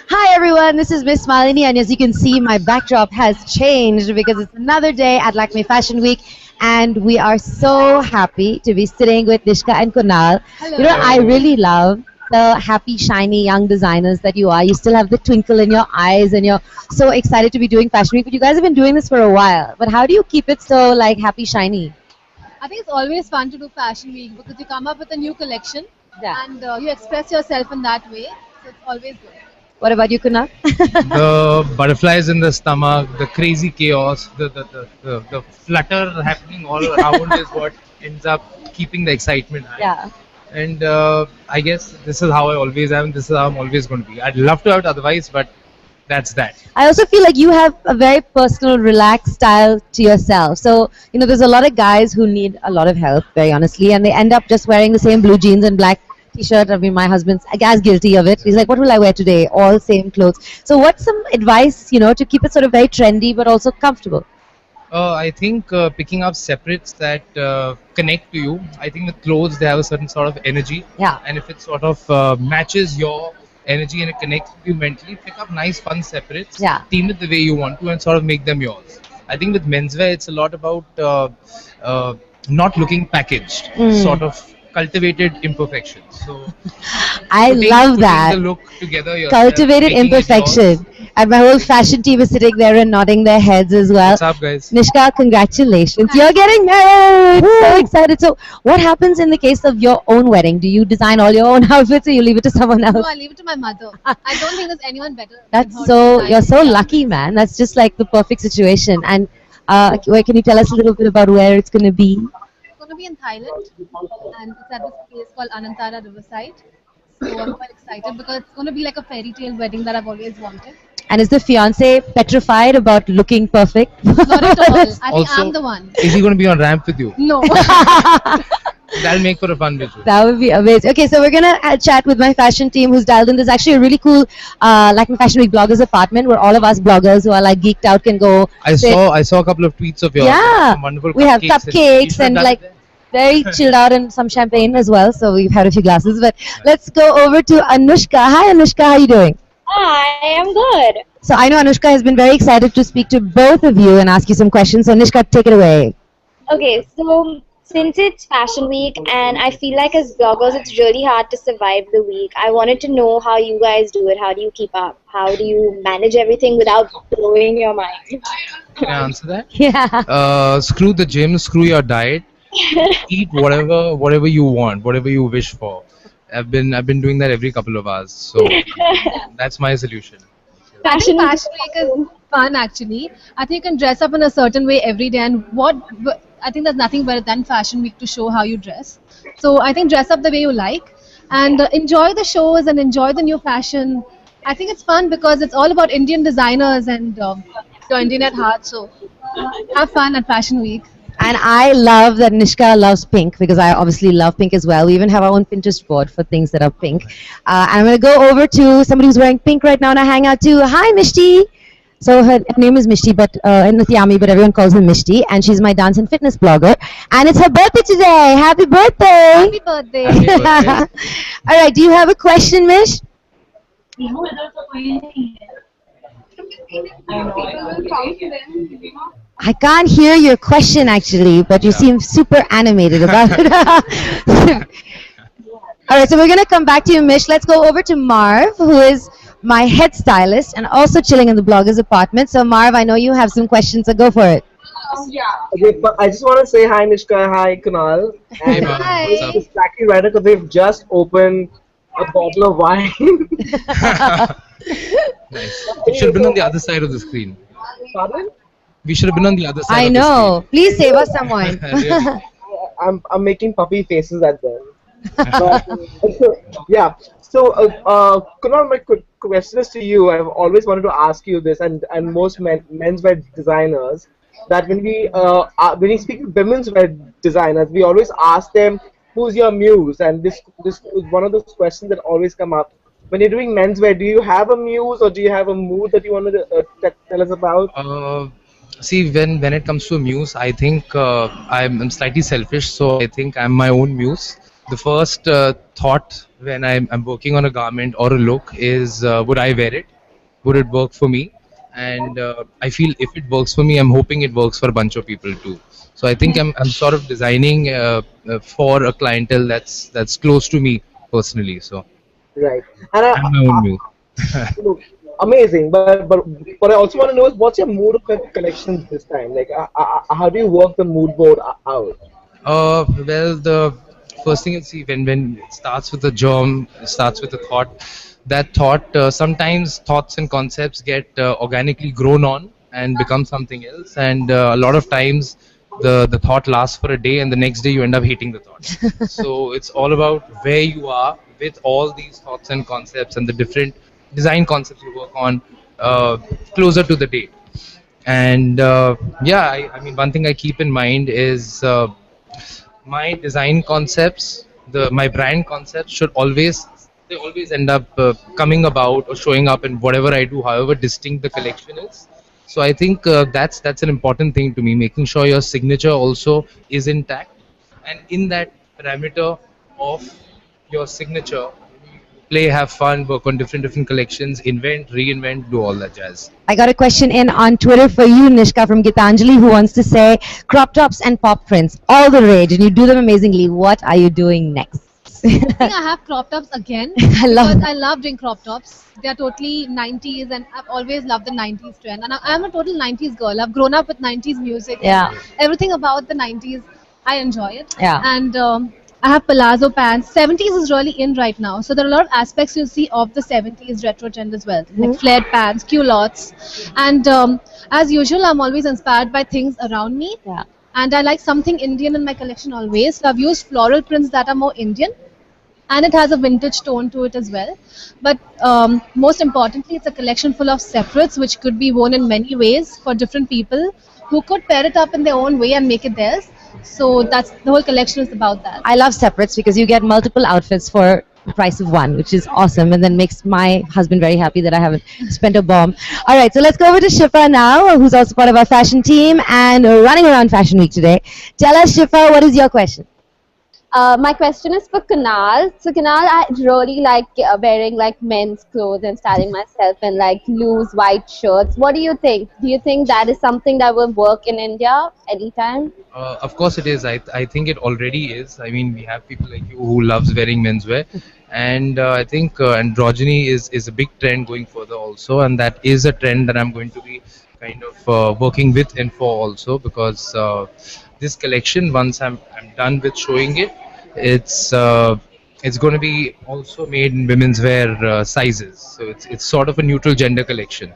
Hi everyone, this is MissMalini, and as you can see, my backdrop has changed because it's another day at Lakmé Fashion Week, and we are so happy to be sitting with Nishka and Kunal. I Hello. really love the happy, shiny young designers that you are. You still have the twinkle in your eyes, and you're so excited to be doing Fashion Week. But you guys have been doing this for a while. But how do you keep it so like happy, shiny? I think it's always fun to do Fashion Week because you come up with a new collection Yeah. and you express yourself in that way. So it's always good. What about you, Kunal? The butterflies in the stomach, the crazy chaos, the flutter happening all around is what ends up keeping the excitement high. Yeah. And I guess this is how I always am. This is how I'm always going to be. I'd love to have it otherwise, but that's that. I also feel like you have a very personal, relaxed style to yourself. So, there's a lot of guys who need a lot of help, very honestly, and they end up just wearing the same blue jeans and black t-shirt. I mean, my husband's as guilty of it. He's like, what will I wear today? All same clothes. So what's some advice, to keep it sort of very trendy but also comfortable? I think picking up separates that connect to you. I think with clothes they have a certain sort of energy, Yeah. and if it sort of matches your energy and it connects with you mentally, pick up nice fun separates, Yeah. team it the way you want to, and sort of make them yours. I think with menswear it's a lot about uh, not looking packaged, sort of cultivated imperfections. So I love putting that. the look together yourself, Cultivated making it yours. imperfection. And my whole fashion team is sitting there and nodding their heads as well. What's up, guys? Nishka, congratulations. You're getting married. So excited. So, what happens in the case of your own wedding? Do you design all your own outfits or you leave it to someone No, else? I leave it to my mother. I don't think there's anyone better than That's her to so, design you're so the lucky, outfits. man. That's just like the perfect situation. And where can you tell us a little bit about where it's going to be? It's going to be in Thailand and it's at this place called Anantara Riverside. So I'm quite excited because it's going to be like a fairy tale wedding that I've always wanted. And is the fiance petrified about looking perfect? Not at all. I think Also, I'm the one. is he going to be on ramp with you? No. That'll make for a fun visual. That would be amazing. Okay, so we're gonna chat with my fashion team who's dialed in. There's actually a really cool Lakmé Fashion Week bloggers apartment where all of us bloggers who are like geeked out can go. sit. I saw a couple of tweets of yours. Yeah, Some wonderful we have cupcakes cupcakes and that- like very chilled out and some champagne as well. So we've had a few glasses. But let's go over to Anushka. Hi, Anushka. How are you doing? Hi, I'm good. So I know Anushka has been very excited to speak to both of you and ask you some questions. So Anushka, take it away. Okay, so since it's Fashion Week and I feel like as bloggers it's really hard to survive the week, I wanted to know how you guys do it. How do you keep up? How do you manage everything without blowing your mind? Can I answer that? Yeah. Screw the gym, screw your diet. Eat whatever you want, whatever you wish for. I've been doing that every couple of hours. So that's my solution. I Fashion think Week Fashion Week is fun actually. I think you can dress up in a certain way every day, and I think there's nothing better than Fashion Week to show how you dress. So I think dress up the way you like and enjoy the shows and enjoy the new fashion. I think it's fun because it's all about Indian designers and you're Indian at heart. So have fun at Fashion Week. And I love that Nishka loves pink because I obviously love pink as well. We even have our own Pinterest board for things that are pink. And I'm going to go over to somebody who's wearing pink right now in a hangout too. Hi, Mishti. So her name is Mishti, but Natyami, but everyone calls her Mishti. And she's my dance and fitness blogger. And it's her birthday today. Happy birthday. Happy birthday. Happy birthday. All right. Do you have a question, Mish? I can't hear your question actually, but you seem super animated about it. All right, so we're gonna come back to you, Mish. Let's go over to Marv, who is my head stylist and also chilling in the blogger's apartment. So Marv, I know you have some questions, so go for it. Okay, but I just want to say hi, Nishka. Hi, Kunal. Hey, And man, Hi. what's up? it's exactly right because they've just opened a bottle of wine. Nice. We should have been on the other side of the screen. Pardon? We should have been on the other side I of know. Please save us some wine. the screen. Really. I'm making puppy faces at them. But, yeah. So, Kunal, my question is to you. I've always wanted to ask you this, and most menswear designers, that when we speak to women's wear designers, we always ask them, "Who's your muse?" And this is one of those questions that always come up. When you're doing menswear, do you have a muse or do you have a mood that you want to tell us about? See, when it comes to a muse, I think I'm slightly selfish, so I think I'm my own muse. The first thought when I'm working on a garment or a look is, would I wear it? would it work for me? And I feel if it works for me, I'm hoping it works for a bunch of people too. So I think I'm sort of designing for a clientele that's close to me personally. So Right. And I'm my own muse. you know, amazing. But what I also want to know is what's your mood of the collections this time? Like, how do you work the mood board out? Well, the first thing you see when it starts with a germ, it starts with a thought. That thought, sometimes thoughts and concepts get organically grown on and become something else. And a lot of times, the thought lasts for a day, and the next day you end up hating the thought. So it's all about where you are with all these thoughts and concepts and the different design concepts you work on closer to the date. And yeah, I mean, one thing I keep in mind is my design concepts, my brand concepts should always they always end up coming about or showing up in whatever I do, however distinct the collection is. So I think that's an important thing to me, making sure your signature also is intact, and in that parameter of your signature, play, have fun, work on different collections, invent, reinvent, do all that jazz. I got a question in on Twitter for you, Nishka, from Gitanjali, who wants to say crop tops and pop prints, all the rage, and you do them amazingly. What are you doing next? I think I have crop tops again I love because that. I love doing crop tops. They are totally 90s, and I've always loved the 90s trend. And I'm a total 90s girl. I've grown up with 90s music. Yeah. Everything about the 90s, I enjoy it. Yeah. And I have palazzo pants. 70s is really in right now. So there are a lot of aspects you see of the 70s retro trend as well, like flared pants, culottes. And as usual, I'm always inspired by things around me. Yeah. And I like something Indian in my collection always. So I've used floral prints that are more Indian, and it has a vintage tone to it as well. But most importantly, it's a collection full of separates which could be worn in many ways for different people who could pair it up in their own way and make it theirs. So that's the whole collection is about that. I love separates because you get multiple outfits for the price of one, which is awesome, and then makes my husband very happy that I haven't spent a bomb. All right, so let's go over to Shifa now, who's also part of our fashion team and running around Fashion Week today. Tell us, Shifa, what is your question? My question is for Kunal. So Kunal, I really like wearing like men's clothes and styling myself in like loose white shirts. What do you think? Do you think that is something that will work in India anytime? Of course it is. I think it already is. I mean, we have people like you who loves wearing menswear, and I think androgyny is a big trend going further also, and that is a trend that I'm going to be kind of working with and for also, because this collection, once I'm done with showing it, it's going to be also made in women's wear sizes. So it's sort of a neutral gender collection.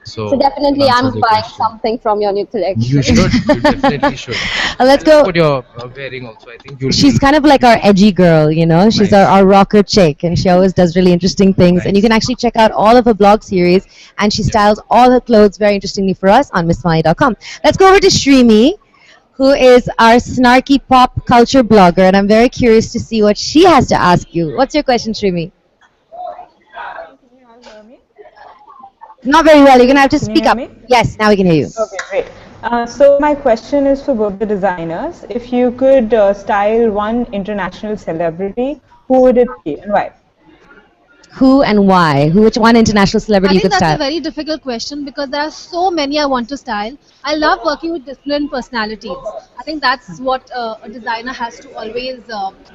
So So definitely, answers I'm your buying question. something from your new collection. You should. You definitely should. Let's That's go. what you're wearing also. I think She's kind of like our edgy girl, you know. She's Nice. our rocker chick, and she always does really interesting things. And you Nice. can actually check out all of her blog series, and she styles all her clothes very interestingly for us on MissMalini.com. Let's go over to Shrimi, who is our snarky pop culture blogger, and I'm very curious to see what she has to ask you. What's your question, Shrimi? Not very well. You're gonna have to Can you speak hear up. me? Yes, now we can hear you. Okay, great. So my question is for both the designers. If you could style one international celebrity, who would it be and why? Who and why? Which one international celebrity I you think could that's a style? very difficult question because there are so many I want to style. I love working with different personalities. I think that's what a designer has to always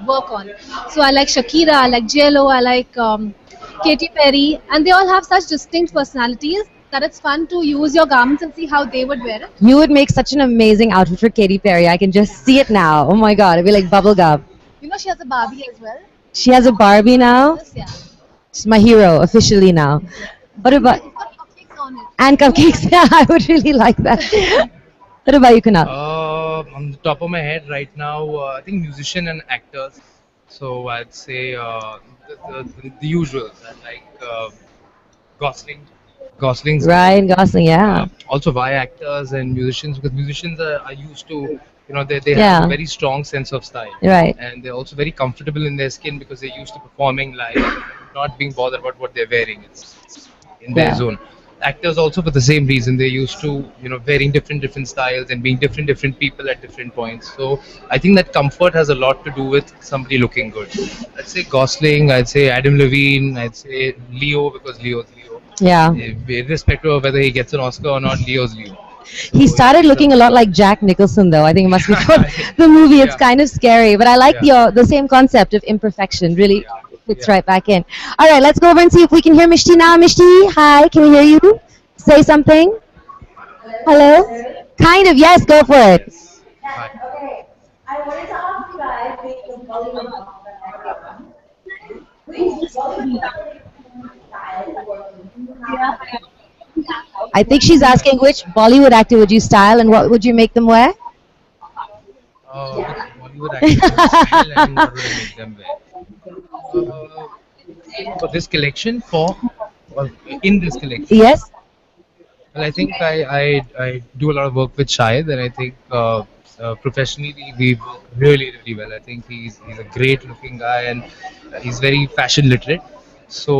work on. So I like Shakira, I like JLo, I like Katy Perry, and they all have such distinct personalities that it's fun to use your garments and see how they would wear it. You would make such an amazing outfit for Katy Perry. I can just see it now. Oh my god, it'd be like bubblegum. You know, she has a Barbie as well. She has a Barbie now. Yes, yeah. She's my hero officially now. What about It's got cupcakes on it. and cupcakes? Yeah, I would really like that. What about you, Kunal? On the top of my head right now, I think musician and actors. So I'd say the usual, like Gosling's Ryan Gosling, yeah. also why actors and musicians, because musicians are used to, they Yeah. have a very strong sense of style, Right. and they're also very comfortable in their skin because they're used to performing live, not being bothered about what they're wearing. It's in their Yeah. zone. Actors also for the same reason, they're used to wearing different styles and being different people at different points. So I think that comfort has a lot to do with somebody looking good. I'd say Gosling, I'd say Adam Levine, I'd say Leo, because Leo's Leo. Yeah. Irrespective of whether he gets an Oscar or not, Leo's Leo. He started looking a lot like Jack Nicholson, though. I think it must be for the movie. It's Yeah. kind of scary, but I like Yeah. the same concept of imperfection. Really fits Yeah. right back in. All right, let's go over and see if we can hear Mishti now. Mishti, hi, can we hear you? Say something. Hello. Kind of. Yes, go for it. I think she's asking which Bollywood actor would you style and what would you make them wear? Which Bollywood actor would style and what would I make them wear? For this collection, or in this collection. Yes. Well, I think I do a lot of work with Shahid, and I think professionally we work really really well. I think he's a great looking guy, and he's very fashion literate. So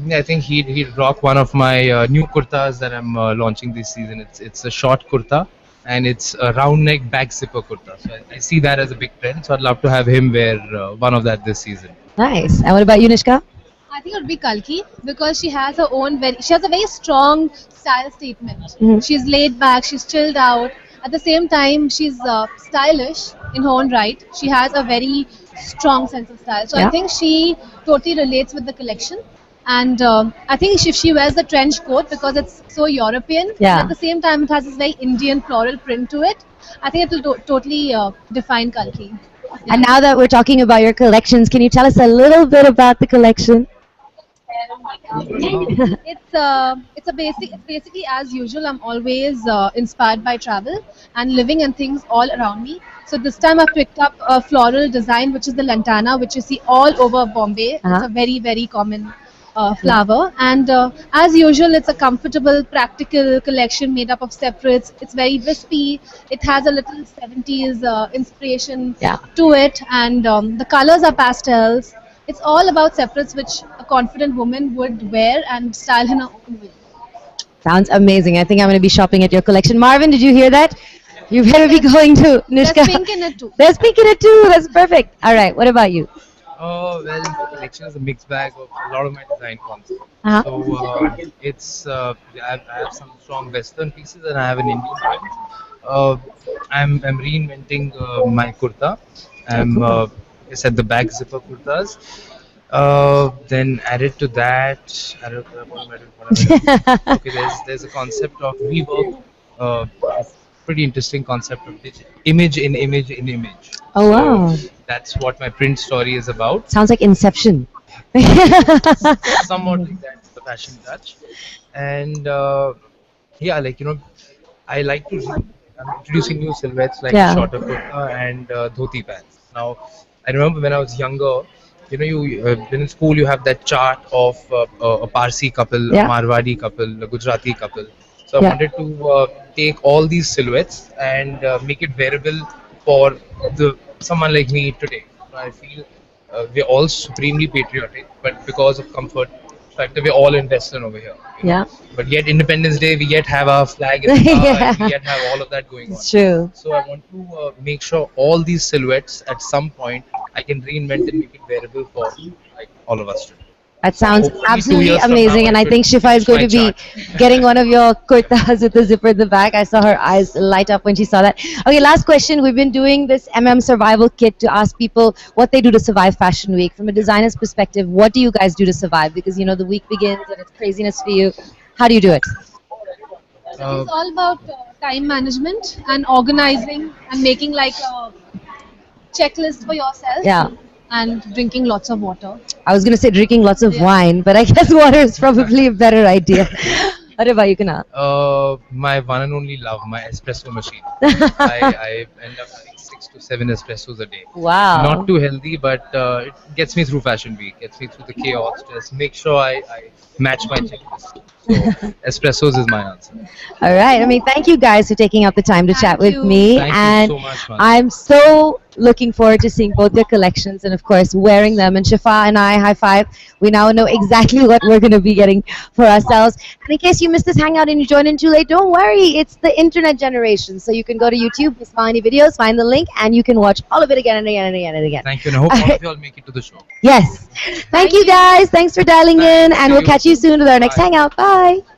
yeah, I think he'd rock one of my new kurtas that I'm launching this season. It's a short kurta, and it's a round neck back zipper kurta. So I see that as a big trend. So I'd love to have him wear one of that this season. Nice. And what about you, Nishka? I think it would be Kalki because she has her own she has a very strong style statement. Mhm. She's laid back, she's chilled out. At the same time, she's stylish in her own right. She has a very strong sense of style. So Yeah. I think she totally relates with the collection. And I think if she wears the trench coat because it's so European, Yeah. and at the same time it has this very Indian floral print to it, I think it will totally define Kalki. And now that we're talking about your collections, can you tell us a little bit about the collection? It's basically as usual. I'm always inspired by travel and living and things all around me. So this time I've picked up a floral design, which is the lantana, which you see all over Bombay. Uh-huh. It's a very very common flower, and as usual, it's a comfortable, practical collection made up of separates. It's very wispy. It has a little 70s inspiration Yeah. to it, and the colors are pastels. It's all about separates which a confident woman would wear and style in her own way. Sounds amazing. I think I'm going to be shopping at your collection. Marvin, did you hear that? You better be going to There's Nishka. pink in it too. There's pink in it too. That's perfect. All right. What about you? Oh well, the collection is a mixed bag of a lot of my design concepts. Uh-huh. So it's I have some strong Western pieces and I have an Indian print. Uh, I'm reinventing my kurta. I'm I said the back zipper kurtas. Then added to that, okay, there's a concept of rework. It's pretty interesting concept of image in image in image. Oh, wow. So that's what my print story is about. Sounds like Inception. Somewhat like that, the fashion touch. And yeah, like I like to. I'm introducing new silhouettes like Yeah. shorter kurta and dhoti pants. Now, I remember when I was younger, you in school you have that chart of a Parsi couple, Yeah. a Marwadi couple, a Gujarati couple. So I Yeah. wanted to take all these silhouettes and make it wearable for someone like me today. I feel we're all supremely patriotic, but because of comfort factor, we're all in Western over here. Yeah. But yet Independence Day, we yet have our flag in the car, Yeah. and we yet have all of that going on. It's true. So I want to make sure all these silhouettes at some point I can reinvent and make it wearable for like all of us today. That sounds Hopefully 2 absolutely years from amazing, now, and I I should think Shifa is finish going to my be getting one of your kurtas with the zipper at the back. I saw her eyes light up when she saw that. Okay, last question. We've been doing this survival kit to ask people what they do to survive Fashion Week. From a designer's perspective, what do you guys do to survive? Because the week begins and it's craziness for you. How do you do it? It's all about time management and organizing and making like a checklist for yourself. Yeah. And drinking lots of water. I was going to say drinking lots of wine, but I guess water is probably a better idea. What about you, Kunal? My one and only love, my espresso machine. I end up having 6 to 7 espressos a day. Wow. Not too healthy, but it gets me through Fashion Week, gets me through the chaos. Just make sure I match my checklist. So espressos is my answer. All right. I mean, thank you guys for taking out the time to chat with you. me. Thank you and so much, man. I'm so looking forward to seeing both your collections and, of course, wearing them. And Shifa and I, high five. We now know exactly what we're going to be getting for ourselves. And in case you missed this hangout and you joined in too late, don't worry. It's the internet generation. So you can go to YouTube, MissMalini videos, find the link, and you can watch all of it again and again and again and again. Thank you, and I hope all of you all make it to the show. Yes. Thank you, guys. Thanks for dialing in, and we'll catch you soon with our next hangout. Bye.